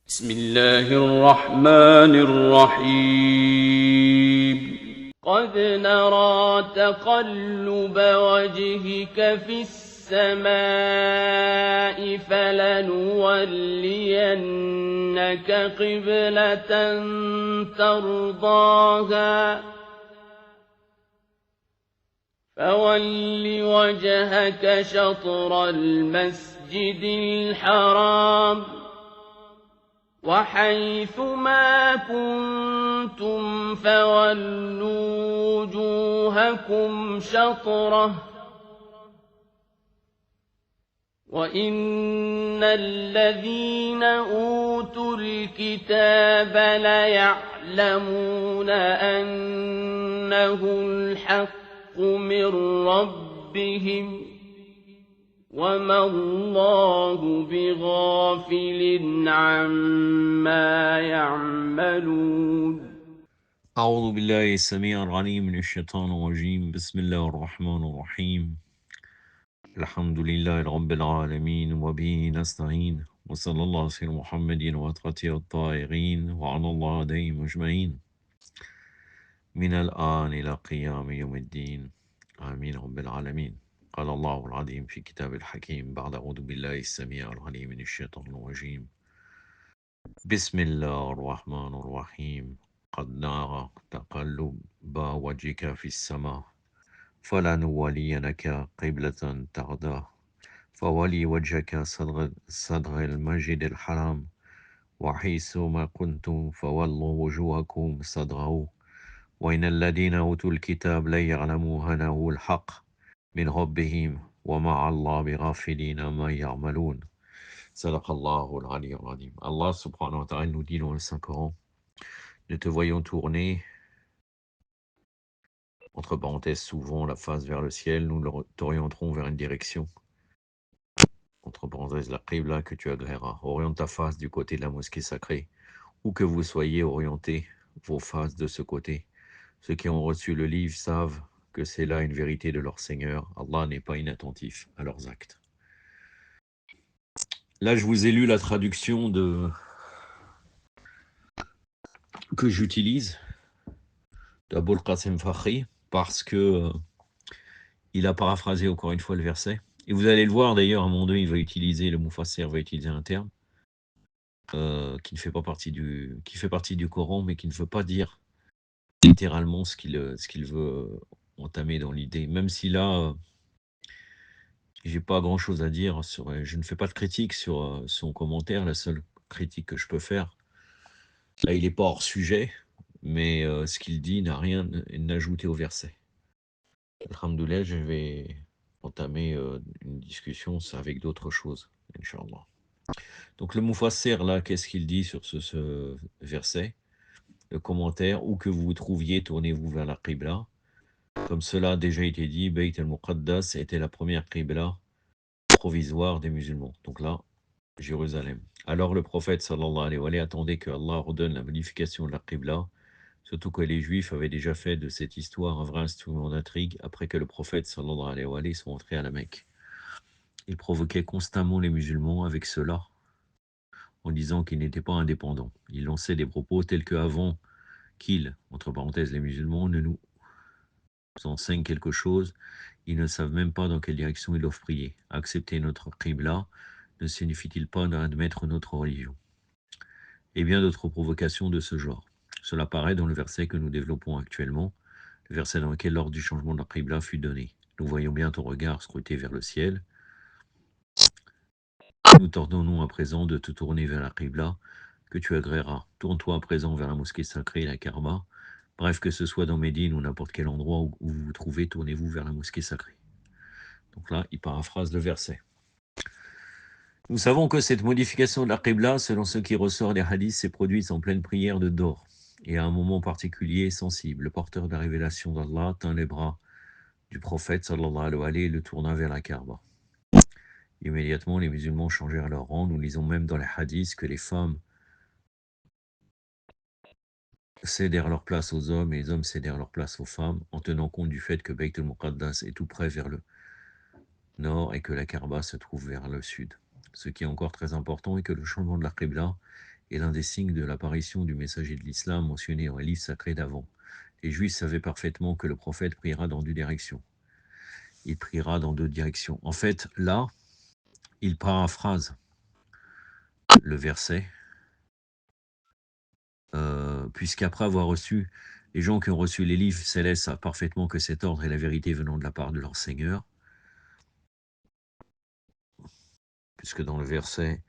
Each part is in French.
بسم الله الرحمن الرحيم قد نرى تقلب وجهك في السماء فلنولينك قبلة ترضاها فول وجهك شطر المسجد الحرام وحيث ما كنتم فولوا وجوهكم شطرة وإن الذين أوتوا الكتاب ليعلمون أنه الحق من ربهم وما الله بغافل عما يعملون أعوذ بالله السميع العليم من الشيطان الرجيم بسم الله الرحمن الرحيم الحمد لله رب العالمين وبه نستعين وصلى الله على سيدنا محمد وأتقته الطاهرين وعلى الله عليهم أجمعين من الآن إلى قيام يوم الدين آمين رب العالمين قال الله العظيم في كتاب الحكيم بعد أعوذ بالله السميع العليم من الشيطان الرجيم بسم الله الرحمن الرحيم قد نرى تقلب وجهك في السماء فلنولينك قبلة ترضاها فولي وجهك صدر المسجد الحرام وحيث ما كنتم فولوا وجوهكم صدره وإن الذين أوتوا الكتاب ليعلموا أنه الحق من ربهم ومع الله بغافلين ما يعملون. Sadaqallahu al-Ali al-Azim. Allah subhanahu wa ta'ala nous dit dans le Saint-Coran: nous te voyons tourner, entre parenthèses, souvent la face vers le ciel, nous t'orienterons vers une direction, entre parenthèses, la qibla que tu agréeras. Oriente ta face du côté de la mosquée sacrée, où que vous soyez, orientez vos faces de ce côté. Ceux qui ont reçu le livre savent que c'est là une vérité de leur Seigneur. Allah n'est pas inattentif à leurs actes. Là, je vous ai lu la traduction que j'utilise d'Abul Qasim Fakhri, parce que il a paraphrasé encore une fois le verset. Et vous allez le voir d'ailleurs, à un moment donné, il va utiliser, le Mufassir va utiliser un terme qui fait partie du Coran, mais qui ne veut pas dire littéralement ce qu'il veut entamer dans l'idée. Même si là, j'ai pas grand chose à dire je ne fais pas de critique sur son commentaire. La seule critique que je peux faire, là, il n'est pas hors sujet, mais ce qu'il dit n'a rien ajouté au verset. Alhamdoulilah, je vais entamer une discussion avec d'autres choses, Inch'Allah. Donc le Mufassir, là, qu'est-ce qu'il dit sur ce verset? Le commentaire: où que vous vous trouviez, tournez-vous vers la Qibla. Comme cela a déjà été dit, Bayt al-Muqaddas était la première Qibla provisoire des musulmans. Donc là, Jérusalem. Alors le prophète sallallahu alayhi wa sallam attendait que Allah ordonne la modification de la Qibla, surtout que les Juifs avaient déjà fait de cette histoire un vrai instrument d'intrigue après que le prophète sallallahu alayhi wa sallam soit entré à la Mecque. Il provoquait constamment les musulmans avec cela, en disant qu'ils n'étaient pas indépendants. Il lançait des propos tels que avant qu'ils, entre parenthèses les musulmans, ne nous enseignent quelque chose, ils ne savent même pas dans quelle direction ils doivent prier. Accepter notre Qibla ne signifie-t-il pas d'admettre notre religion? Et bien d'autres provocations de ce genre. Cela paraît dans le verset que nous développons actuellement, le verset dans lequel l'ordre du changement de la Qibla fut donné. Nous voyons bien ton regard scruté vers le ciel. Nous t'ordonnons à présent de te tourner vers la Qibla que tu agréeras. Tourne-toi à présent vers la mosquée sacrée et la Kaaba. Bref, que ce soit dans Médine ou n'importe quel endroit où vous vous trouvez, tournez-vous vers la mosquée sacrée. Donc là, il paraphrase le verset. Nous savons que cette modification de la Qibla, selon ce qui ressort des hadiths, s'est produite en pleine prière de Dor, et à un moment particulier et sensible. Le porteur de la révélation d'Allah tint les bras du prophète sallallahu alayhi wa sallam et le tourna vers la Kaaba. Immédiatement, les musulmans changèrent leur rang. Nous lisons même dans les hadiths que les femmes cédèrent leur place aux hommes et les hommes cédèrent leur place aux femmes, en tenant compte du fait que Bayt al-Muqaddas est tout près vers le nord et que la Kaaba se trouve vers le sud. Ce qui est encore très important est que le changement de la Qibla est l'un des signes de l'apparition du messager de l'islam mentionné dans les livres sacrés d'avant. Les Juifs savaient parfaitement que le prophète priera dans deux directions. Il priera dans deux directions. En fait, là, il paraphrase le verset, puisqu'après avoir reçu, les gens qui ont reçu les livres célestes savent parfaitement que cet ordre est la vérité venant de la part de leur Seigneur, puisque dans le verset,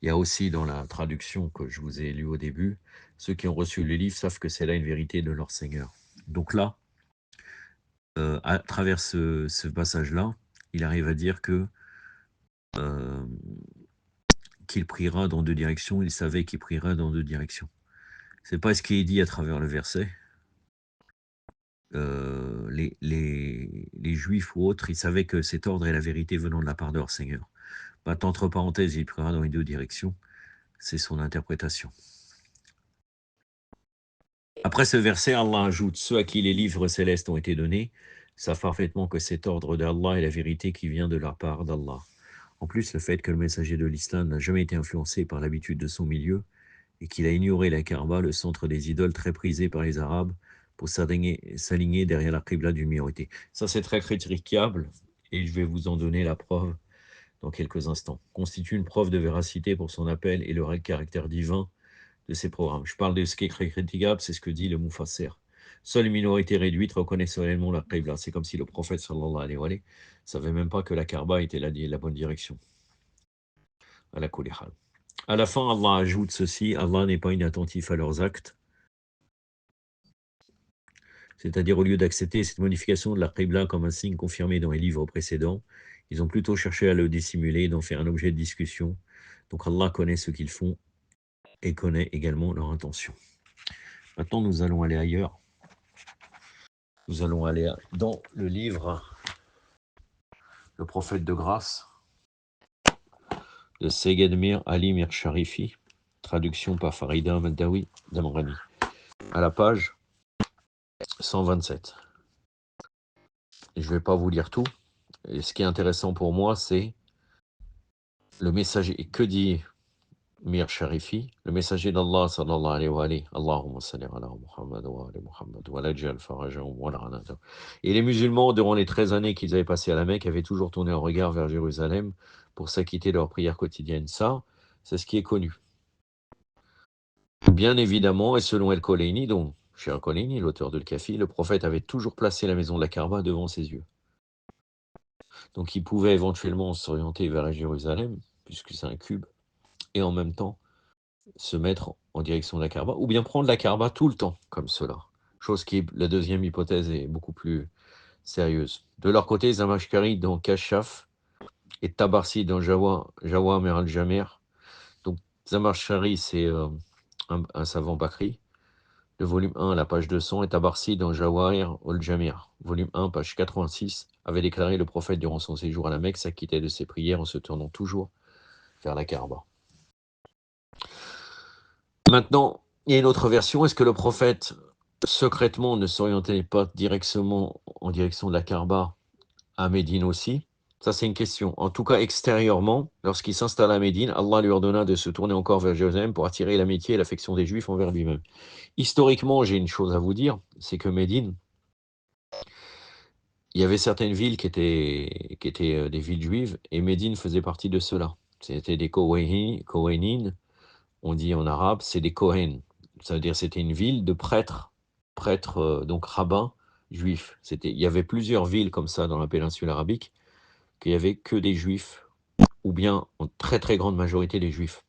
il y a aussi dans la traduction que je vous ai lue au début, ceux qui ont reçu les livres savent que c'est là une vérité de leur Seigneur. Donc là, à travers ce passage-là, il arrive à dire que qu'il priera dans deux directions, il savait qu'il priera dans deux directions. C'est pas ce qui est dit à travers le verset. Les Juifs ou autres, ils savaient que cet ordre est la vérité venant de la part de leur Seigneur. Entre parenthèses, il priera dans les deux directions. C'est son interprétation. Après ce verset, Allah ajoute « Ceux à qui les livres célestes ont été donnés savent parfaitement que cet ordre d'Allah est la vérité qui vient de la part d'Allah. » En plus, le fait que le messager de l'islam n'a jamais été influencé par l'habitude de son milieu et qu'il a ignoré la Kaaba, le centre des idoles très prisé par les Arabes, pour s'aligner derrière la qibla d'une minorité. Ça, c'est très critiquable et je vais vous en donner la preuve dans quelques instants. Constitue une preuve de véracité pour son appel et le caractère divin de ces programmes. Je parle de ce qui est critiquable, c'est ce que dit le Mufassir. Seule une minorité réduite reconnaît solennellement la qibla. C'est comme si le prophète sallallahu alayhi wa sallam ne savait même pas que la Kaaba était la bonne direction. À la kulihal. À la fin, Allah ajoute ceci, Allah n'est pas inattentif à leurs actes. C'est-à-dire, au lieu d'accepter cette modification de la qibla comme un signe confirmé dans les livres précédents, ils ont plutôt cherché à le dissimuler, d'en faire un objet de discussion. Donc Allah connaît ce qu'ils font et connaît également leur intention. Maintenant, nous allons aller ailleurs. Nous allons aller dans le livre Le prophète de grâce de Seyyed Mir Ali Mir Sharifi, traduction par Farida Madawi Damrani, à la page 127. Je ne vais pas vous lire tout. Et ce qui est intéressant pour moi, c'est le messager. Et que dit Mir Sharifi, le messager d'Allah sallallahu alayhi wa alayhi, Allahumma salli ala Muhammad wa ala Muhammad wa la jal farajahum wa la. Et les musulmans, durant les 13 années qu'ils avaient passées à la Mecque, avaient toujours tourné un regard vers Jérusalem pour s'acquitter de leur prière quotidienne. Ça, c'est ce qui est connu. Bien évidemment, et selon El-Koleini, donc chez El-Koleini, l'auteur de Al-Kafi, le prophète avait toujours placé la maison de la Kaaba devant ses yeux. Donc il pouvait éventuellement s'orienter vers la Jérusalem, puisque c'est un cube, et en même temps se mettre en direction de la Kaaba, ou bien prendre la Kaaba tout le temps, comme cela. Chose qui, la deuxième hypothèse, est beaucoup plus sérieuse. De leur côté, Zamashkari dans Kashaf et Tabarsi dans Jawamir al-Jamir. Donc Zamashkari, c'est un savant Bakri. Le volume 1, la page 200, et Tabarsi dans Jawahir al-Jamir, volume 1, page 86, avait déclaré le prophète durant son séjour à la Mecque s'acquittait de ses prières en se tournant toujours vers la Kaaba. Maintenant, il y a une autre version. Est-ce que le prophète, secrètement, ne s'orientait pas directement en direction de la Kaaba à Médine aussi? Ça, c'est une question. En tout cas, extérieurement, lorsqu'il s'installe à Médine, Allah lui ordonna de se tourner encore vers Jérusalem pour attirer l'amitié et l'affection des Juifs envers lui-même. Historiquement, j'ai une chose à vous dire, c'est que Médine, il y avait certaines villes qui étaient des villes juives, et Médine faisait partie de cela. C'était des Kohénin, on dit en arabe, c'est des Kohen. Ça veut dire que c'était une ville de prêtres, donc rabbins juifs. Il y avait plusieurs villes comme ça dans la péninsule arabique, qu'il n'y avait que des juifs, ou bien en très très grande majorité des juifs.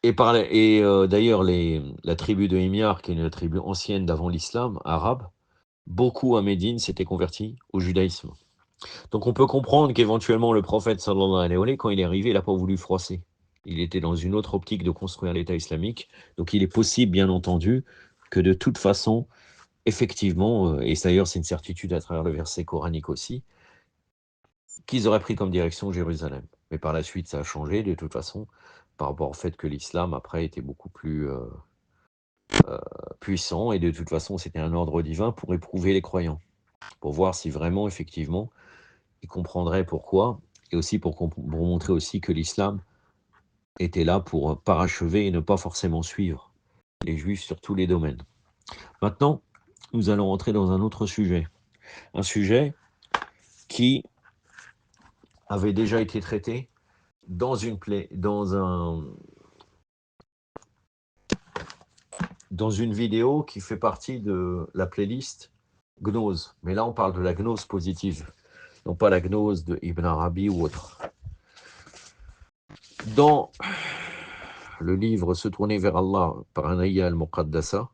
Et d'ailleurs, la tribu de Himyar, qui est une tribu ancienne d'avant l'islam, arabe, beaucoup à Médine s'étaient convertis au judaïsme. Donc on peut comprendre qu'éventuellement le prophète sallallahu alayhi wa sallam, quand il est arrivé, il n'a pas voulu froisser. Il était dans une autre optique de construire l'État islamique. Donc il est possible, bien entendu, que de toute façon, effectivement, et d'ailleurs c'est une certitude à travers le verset coranique aussi, qu'ils auraient pris comme direction Jérusalem. Mais par la suite, ça a changé de toute façon, par rapport au fait que l'islam, après, était beaucoup plus puissant, et de toute façon, c'était un ordre divin pour éprouver les croyants, pour voir si vraiment, effectivement, ils comprendraient pourquoi et aussi pour montrer aussi que l'islam était là pour parachever et ne pas forcément suivre les juifs sur tous les domaines. Maintenant, nous allons entrer dans un autre sujet. Un sujet qui avait déjà été traité dans une vidéo qui fait partie de la playlist Gnose. Mais là, on parle de la gnose positive, non pas la gnose de Ibn Arabi ou autre. Dans le livre Se tourner vers Allah par Anaya al-Muqaddasa,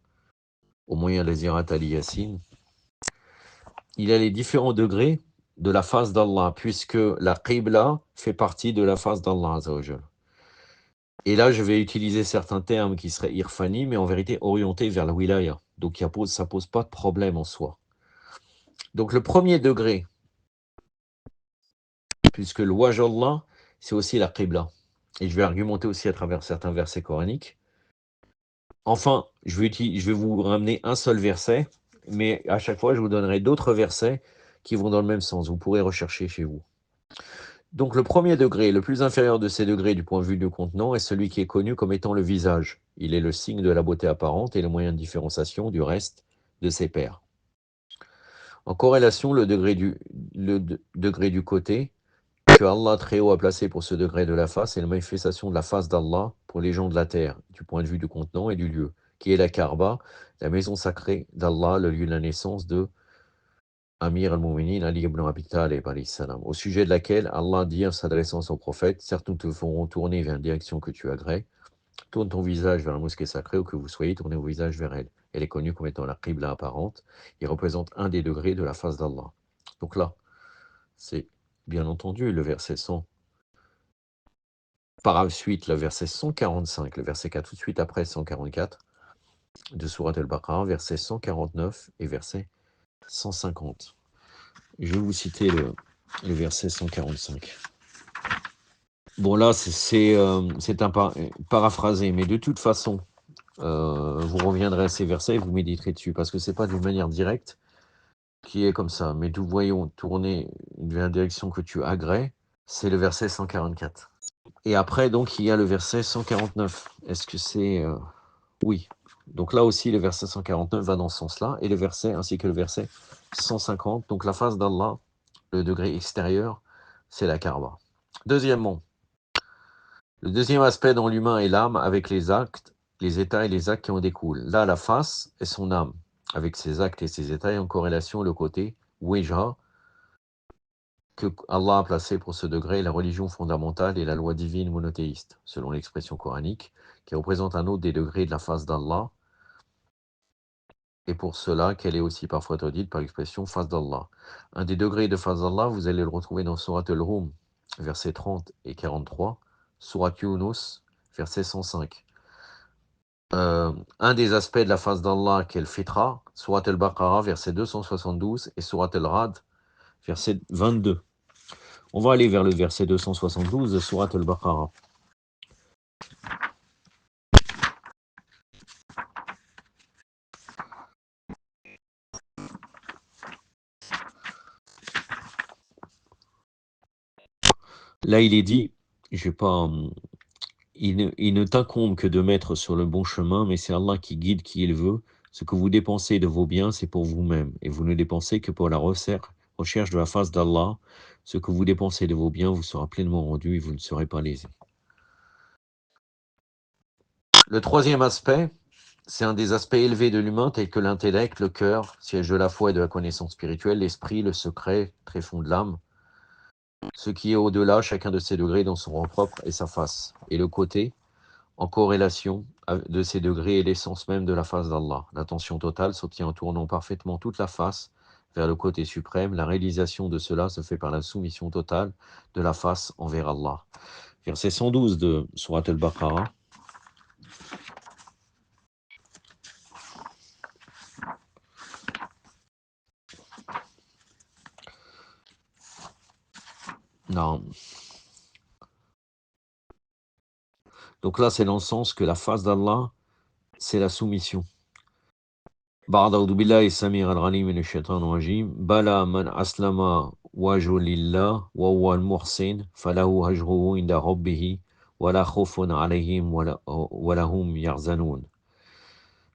au moyen de Zirat al-Yassin, il y a les différents degrés de la face d'Allah, puisque la Qibla fait partie de la face d'Allah. Et là, je vais utiliser certains termes qui seraient irfani, mais en vérité orientés vers la wilaya. Donc ça ne pose pas de problème en soi. Donc le premier degré, puisque le Wajh Allah, c'est aussi la Qibla. Et je vais argumenter aussi à travers certains versets coraniques. Enfin, je vais vous ramener un seul verset, mais à chaque fois, je vous donnerai d'autres versets qui vont dans le même sens. Vous pourrez rechercher chez vous. Donc le premier degré, le plus inférieur de ces degrés du point de vue du contenant, est celui qui est connu comme étant le visage. Il est le signe de la beauté apparente et le moyen de différenciation du reste de ses pairs. En corrélation, le degré du côté que Allah très haut a placé pour ce degré de la face est la manifestation de la face d'Allah pour les gens de la terre, du point de vue du contenant et du lieu, qui est la Kaaba, la maison sacrée d'Allah, le lieu de la naissance de Amir al-Mu'minin Ali ibn Abi Talib, au sujet de laquelle Allah dit en s'adressant à son prophète: certes, nous te ferons tourner vers la direction que tu agrées, tourne ton visage vers la mosquée sacrée, ou que vous soyez tourné au visage vers elle. Elle est connue comme étant la Qibla apparente, et représente un des degrés de la face d'Allah. Donc là, c'est bien entendu le verset 100. Par la suite, le verset 145, le verset 4 tout de suite après 144, de Surat al-Baqarah, verset 149 et verset 150. Je vais vous citer le verset 145. Bon, là, c'est un paraphrasé, mais de toute façon, vous reviendrez à ces versets et vous méditerez dessus, parce que c'est pas d'une manière directe qui est comme ça. Mais nous voyons tourner vers la direction que tu agrées, c'est le verset 144. Et après, donc, il y a le verset 149. Est-ce que c'est... Oui. Donc là aussi, le verset 149 va dans ce sens-là, et le verset, ainsi que le verset 150. Donc la face d'Allah, le degré extérieur, c'est la Kaaba. Deuxièmement, le deuxième aspect dans l'humain est l'âme, avec les actes, les états et les actes qui en découlent. Là, la face est son âme, avec ses actes et ses états, et en corrélation le côté Wejha, que Allah a placé pour ce degré, la religion fondamentale et la loi divine monothéiste, selon l'expression coranique, qui représente un autre des degrés de la face d'Allah, et pour cela qu'elle est aussi parfois traduite par l'expression face d'Allah. Un des degrés de face d'Allah, vous allez le retrouver dans Surat al-Rum, versets 30 et 43, Surat Yunus, verset 105. Un des aspects de la face d'Allah qu'elle fêtera, Surat al-Baqarah, verset 272, et Surat al-Rad, verset 22. On va aller vers le verset 272 de Surat al-Baqarah. Là, il est dit, je vais pas, il ne t'incombe que de mettre sur le bon chemin, mais c'est Allah qui guide qui il veut. Ce que vous dépensez de vos biens, c'est pour vous-même, et vous ne dépensez que pour la recherche de la face d'Allah. Ce que vous dépensez de vos biens vous sera pleinement rendu, et vous ne serez pas lésés. Le troisième aspect, c'est un des aspects élevés de l'humain, tels que l'intellect, le cœur, siège de la foi et de la connaissance spirituelle, l'esprit, le secret, tréfonds de l'âme. Ce qui est au-delà, chacun de ces degrés dans son rang propre et sa face. Et le côté, en corrélation de ces degrés, est l'essence même de la face d'Allah. L'attention totale s'obtient en tournant parfaitement toute la face vers le côté suprême. La réalisation de cela se fait par la soumission totale de la face envers Allah. Verset 112 de Surat al-Baqarah. Non. Donc là, c'est dans le sens que la face d'Allah, c'est la soumission. بعد أعوذ بالله السميع العليم من الشيطان الرجيم بلى من أسلم wajhu lillah wa huwa al-muhsin falahu ajruhu inda rabbih wa la khawfun alayhim wa lahum yahzanun.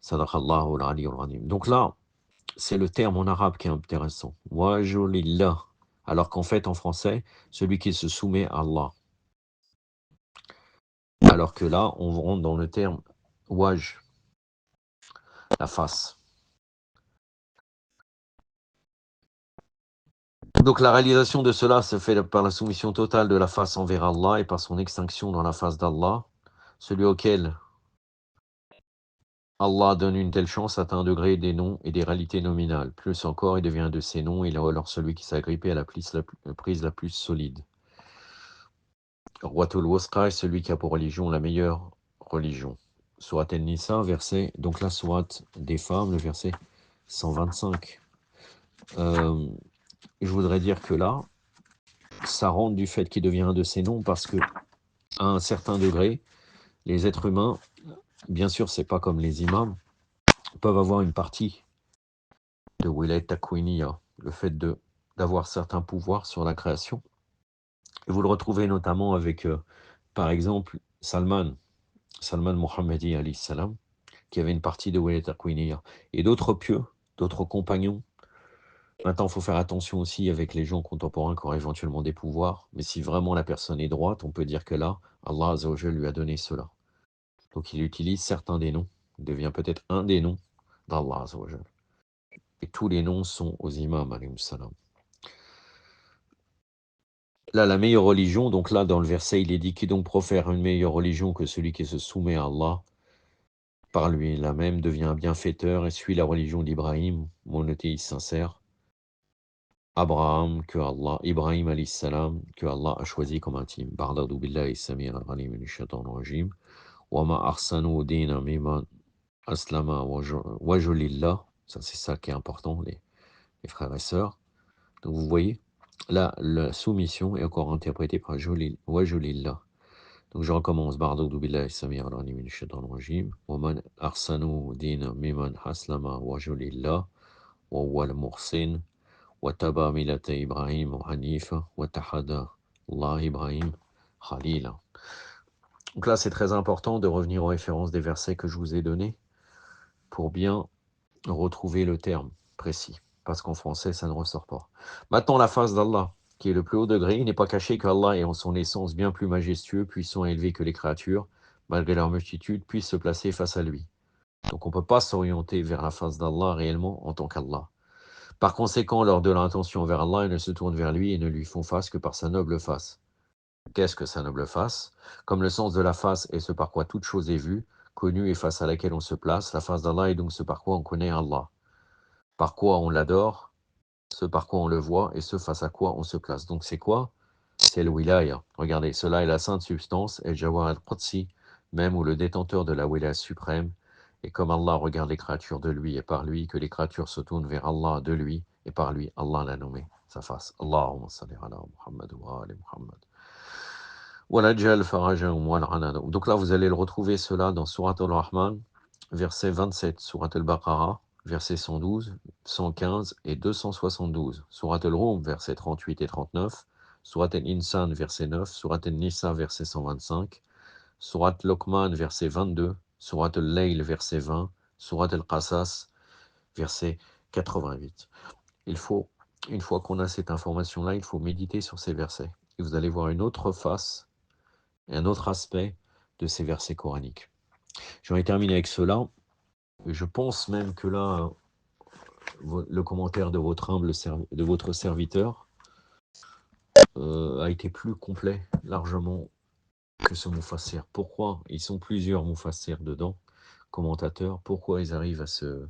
Sadaqallahu al-aliyyul azim. Donc là, c'est le terme en arabe qui est intéressant. Wajhu lillah. Alors qu'en fait, en français, celui qui se soumet à Allah. Alors que là, on rentre dans le terme waj, la face. Donc la réalisation de cela se fait par la soumission totale de la face envers Allah et par son extinction dans la face d'Allah. Celui auquel Allah donne une telle chance atteint un degré des noms et des réalités nominales. Plus encore, il devient de ces noms, il est alors celui qui s'est agrippé à la prise la plus solide. Ruwatul Wusqa est celui qui a pour religion la meilleure religion. Surat An-Nisa, verset, donc la sourate des femmes, le verset 125. Je voudrais dire que là, ça rentre du fait qu'il devient un de ces noms parce que, à un certain degré, les êtres humains, bien sûr, c'est pas comme les imams, peuvent avoir une partie de Wilayat Takwiniya, le fait d'avoir certains pouvoirs sur la création. Et vous le retrouvez notamment avec, par exemple, Salman Mohammadi alayhi salam, qui avait une partie de Wilayat Takwiniya, et d'autres pieux, d'autres compagnons. Maintenant, il faut faire attention aussi avec les gens contemporains qui auraient éventuellement des pouvoirs, mais si vraiment la personne est droite, on peut dire que là, Allah Azza wa Jalla lui a donné cela. Donc il utilise certains des noms, il devient peut-être un des noms d'Allah Azza wa Jalla. Et tous les noms sont aux imams alayhi salam. Là, la meilleure religion, donc là, dans le verset, il est dit qui donc profère une meilleure religion que celui qui se soumet à Allah, par lui là même devient un bienfaiteur et suit la religion d'Ibrahim, monothéiste sincère. Abraham, Ibrahim alayhi salam, que Allah a choisi comme intime. Ba'dadu billahi samir al-ghalim min rajim. Wa ma arsanu dina miman aslama wajulillah. Ça, c'est ça qui est important, les frères et sœurs. Donc, vous voyez, là, la soumission est encore interprétée par wajulillah. Donc, je recommence. Ba'dadu billahi samir al-ghalim min rajim. Wa man arsanu dina miman aslama wajulillah. Wa huwa al-muhsin. Wataba milata Ibrahim Hanifa, Watahada Allah Ibrahim Khalila. Donc là, c'est très important de revenir aux références des versets que je vous ai donnés pour bien retrouver le terme précis, parce qu'en français, ça ne ressort pas. Maintenant, la face d'Allah, qui est le plus haut degré, il n'est pas caché qu'Allah est en son essence bien plus majestueux, puissant et élevé que les créatures, malgré leur multitude, puissent se placer face à lui. Donc on ne peut pas s'orienter vers la face d'Allah réellement en tant qu'Allah. Par conséquent, lors de l'intention vers Allah, ils ne se tournent vers lui et ne lui font face que par sa noble face. Qu'est-ce que sa noble face? Comme le sens de la face est ce par quoi toute chose est vue, connue et face à laquelle on se place, la face d'Allah est donc ce par quoi on connaît Allah. Par quoi on l'adore, ce par quoi on le voit et ce face à quoi on se place. Donc c'est quoi? C'est le wilaya. Regardez, cela est la sainte substance, El Jawar al-Qudsi, même où le détenteur de la wilaya suprême. Et comme Allah regarde les créatures de lui et par lui, que les créatures se tournent vers Allah de lui et par lui, Allah l'a nommé sa face. Allahumma salli ala Muhammad wa ali Muhammad. Donc là, vous allez le retrouver cela dans Surat al-Rahman, verset 27, Surat al-Baqarah, verset 112, 115 et 272. Surat al-Rum, verset 38 et 39. Surat al-Insan, verset 9. Surat al-Nisa, verset 125. Surat Luqman, verset 22. Surat al-Layl, verset 20. Surat al-Qasas, verset 88. Il faut, une fois qu'on a cette information-là, il faut méditer sur ces versets. Et vous allez voir une autre face et un autre aspect de ces versets coraniques. J'en ai terminé avec cela. Je pense même que là, le commentaire de votre serviteur a été plus complet, largement, que ce Mufassir. Pourquoi ils sont plusieurs Mufassir dedans, commentateurs? Pourquoi ils arrivent à ce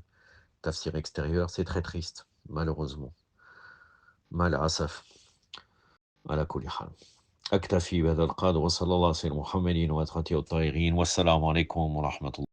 tafsir extérieur? C'est très triste, malheureusement. Mal asaf. Ala kulli hal. أكتفي بهذا القدر وصلى الله على سيدنا محمد وآله الطاهرين والسلام عليكم ورحمة الله